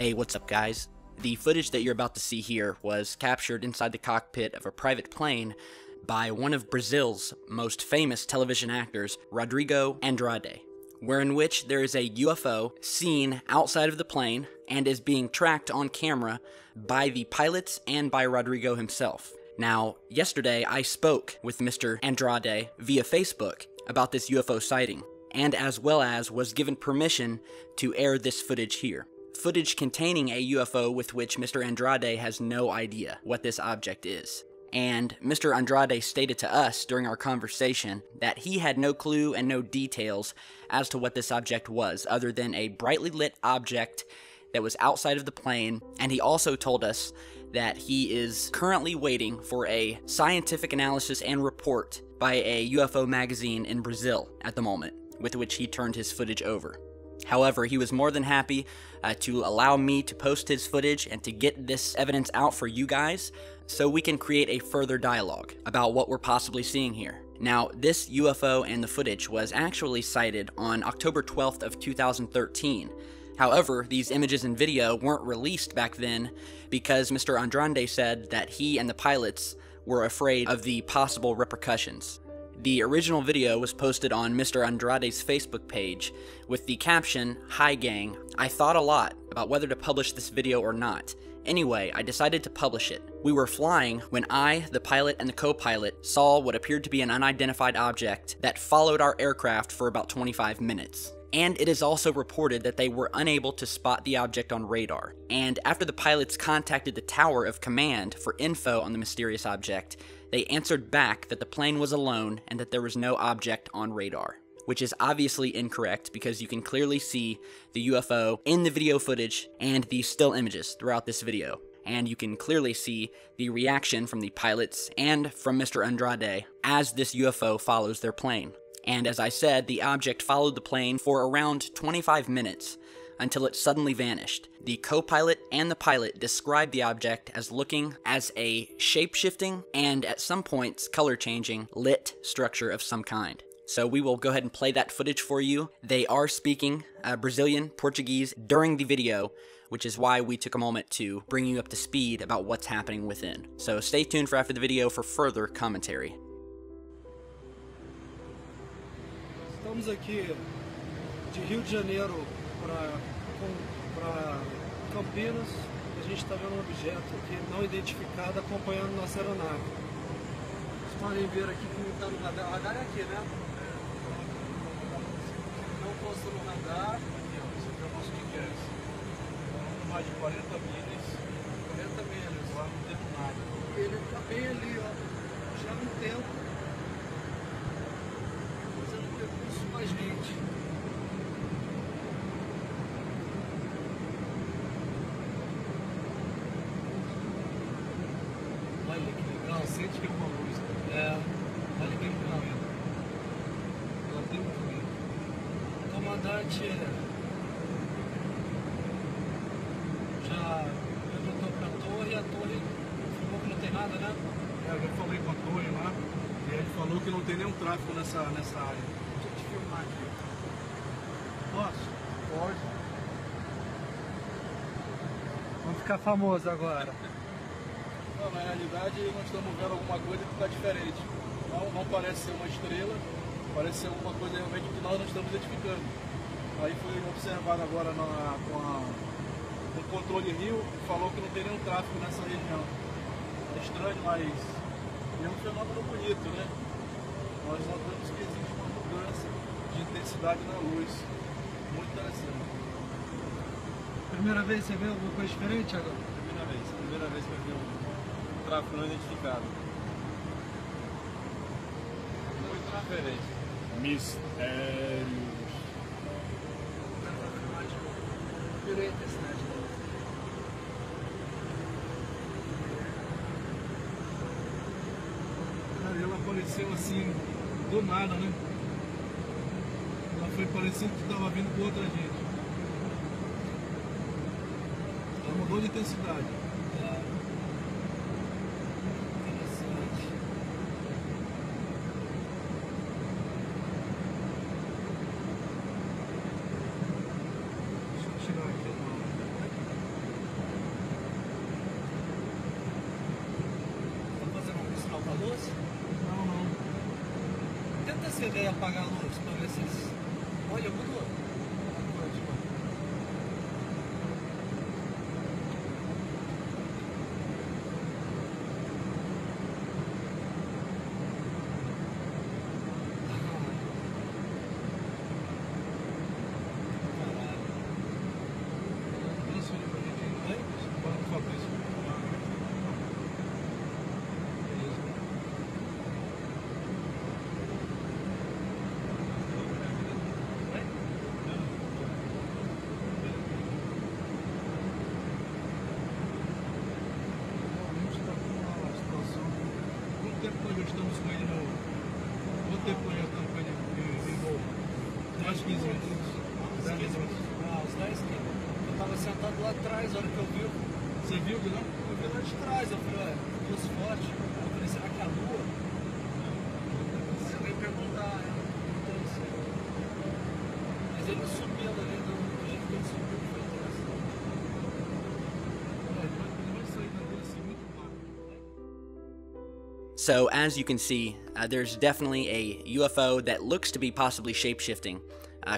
Hey, what's up guys? The footage that you're about to see here was captured inside the cockpit of a private plane by one of Brazil's most famous television actors, Rodrigo Andrade, wherein which there is a UFO seen outside of the plane and is being tracked on camera by the pilots and by Rodrigo himself. Now, yesterday I spoke with Mr. Andrade via Facebook about this UFO sighting, and as well as was given permission to air this footage here. Footage containing a UFO with which Mr. Andrade has no idea what this object is. And Mr. Andrade stated to us during our conversation that he had no clue and no details as to what this object was, other than a brightly lit object that was outside of the plane, and he also told us that he is currently waiting for a scientific analysis and report by a UFO magazine in Brazil at the moment, with which he turned his footage over. However, he was more than happy to allow me to post his footage and to get this evidence out for you guys so we can create a further dialogue about what we're possibly seeing here. Now, this UFO and the footage was actually sighted on October 12th of 2013. However, these images and video weren't released back then because Mr. Andrade said that he and the pilots were afraid of the possible repercussions. The original video was posted on Mr. Andrade's Facebook page with the caption, "Hi gang, I thought a lot about whether to publish this video or not. Anyway, I decided to publish it. We were flying when I, the pilot, and the co-pilot saw what appeared to be an unidentified object that followed our aircraft for about 25 minutes. And it is also reported that they were unable to spot the object on radar. And after the pilots contacted the Tower of Command for info on the mysterious object, they answered back that the plane was alone and that there was no object on radar, which is obviously incorrect because you can clearly see the UFO in the video footage and the still images throughout this video. And you can clearly see the reaction from the pilots and from Mr. Andrade as this UFO follows their plane. And as I said, the object followed the plane for around 25 minutes until it suddenly vanished. The co-pilot and the pilot described the object as looking as a shape-shifting and at some points color-changing lit structure of some kind. So we will go ahead and play that footage for you. They are speaking Brazilian Portuguese during the video, which is why we took a moment to bring you up to speed about what's happening within. So stay tuned for after the video for further commentary. Estamos aqui de Rio de Janeiro para Campinas. A gente está vendo um objeto aqui não identificado acompanhando nossa aeronave. Vocês podem ver aqui que não está no radar. O radar é aqui, né? Não consta no radar. Aqui, ó. Isso aqui é o nosso GPS. Mais de 40 milhas. 40 milhas, lá não temos nada. Ele está bem ali, ó. Já no tempo. Mais gente. Olha que legal, sente que é uma luz. Olha que legal, ela tem muito lindo. O comandante já levantou para a torre falou que não tem nada, né? Eu falei com a torre lá e ele falou que não tem nenhum tráfego nessa área. Filmar aqui. Posso? Pode. Vamos ficar famoso agora. Não, na realidade nós estamos vendo alguma coisa que está diferente. Não parece ser uma estrela, parece ser alguma coisa realmente que nós não estamos identificando. Aí foi observado agora no controle Rio, falou que não tem nenhum tráfego nessa região. É estranho, mas é um fenômeno bonito, né? Nós notamos que existe uma mudança de intensidade na luz. Muito interessante. Primeira vez você vê alguma coisa diferente agora? Primeira vez que eu vi um tráfego não identificado. Muito diferente. Mistérios. Direita a cidade. Ela apareceu assim, do nada, né? Ela foi parecendo que estava vindo com outra gente. Ela mudou de intensidade. Interessante. Deixa eu tirar aqui. tá do lado de trás, a hora que eu vi. Você viu, Guilherme? Eu vi lá de trás, eu falei, luz forte. Eu falei, será que é a lua? Você vai perguntar, então não sei. Mas ele subiu ali, do jeito que ele subiu, foi interessante. Ele vai sair da lua assim muito rápido. So, as you can see, there's definitely a UFO that looks to be possibly shape-shifting,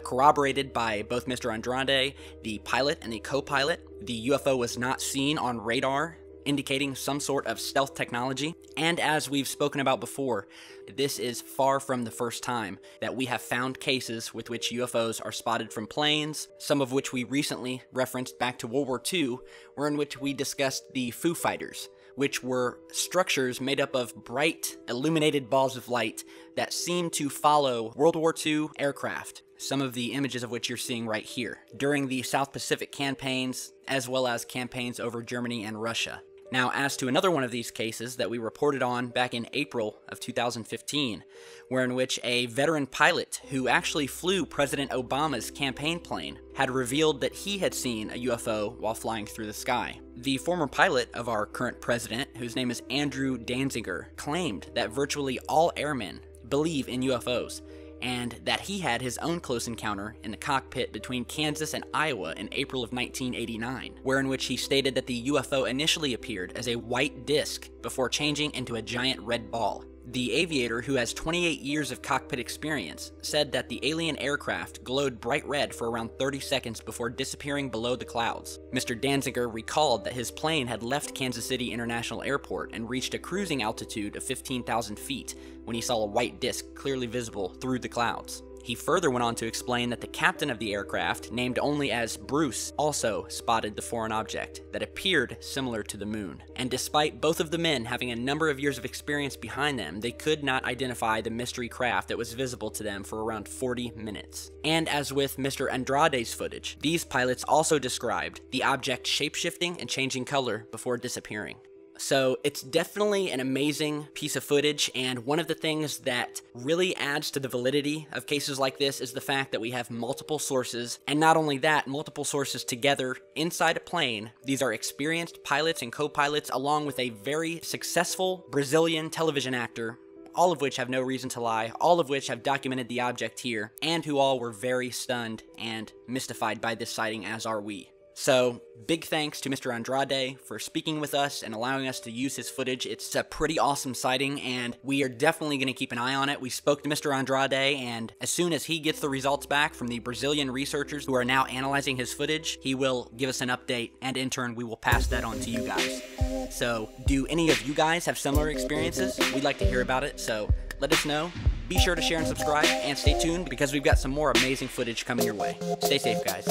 corroborated by both Mr. Andrade, the pilot, and the co-pilot. The UFO was not seen on radar, indicating some sort of stealth technology. And as we've spoken about before, this is far from the first time that we have found cases with which UFOs are spotted from planes, some of which we recently referenced back to World War II, or in which we discussed the Foo Fighters, which were structures made up of bright, illuminated balls of light that seemed to follow World War II aircraft, some of the images of which you're seeing right here, during the South Pacific campaigns, as well as campaigns over Germany and Russia. Now, as to another one of these cases that we reported on back in April of 2015, wherein which a veteran pilot who actually flew President Obama's campaign plane had revealed that he had seen a UFO while flying through the sky. The former pilot of our current president, whose name is Andrew Danziger, claimed that virtually all airmen believe in UFOs, and that he had his own close encounter in the cockpit between Kansas and Iowa in April of 1989, wherein which he stated that the UFO initially appeared as a white disc before changing into a giant red ball. The aviator, who has 28 years of cockpit experience, said that the alien aircraft glowed bright red for around 30 seconds before disappearing below the clouds. Mr. Danziger recalled that his plane had left Kansas City International Airport and reached a cruising altitude of 15,000 feet when he saw a white disc clearly visible through the clouds. He further went on to explain that the captain of the aircraft, named only as Bruce, also spotted the foreign object that appeared similar to the moon. And despite both of the men having a number of years of experience behind them, they could not identify the mystery craft that was visible to them for around 40 minutes. And as with Mr. Andrade's footage, these pilots also described the object shape-shifting and changing color before disappearing. So it's definitely an amazing piece of footage, and one of the things that really adds to the validity of cases like this is the fact that we have multiple sources, and not only that, multiple sources together inside a plane. These are experienced pilots and co-pilots, along with a very successful Brazilian television actor, all of which have no reason to lie, all of which have documented the object here, and who all were very stunned and mystified by this sighting, as are we. So, big thanks to Mr. Andrade for speaking with us and allowing us to use his footage. It's a pretty awesome sighting, and we are definitely going to keep an eye on it. We spoke to Mr. Andrade, and as soon as he gets the results back from the Brazilian researchers who are now analyzing his footage, he will give us an update, and in turn, we will pass that on to you guys. So, do any of you guys have similar experiences? We'd like to hear about it, so let us know. Be sure to share and subscribe, and stay tuned because we've got some more amazing footage coming your way. Stay safe, guys.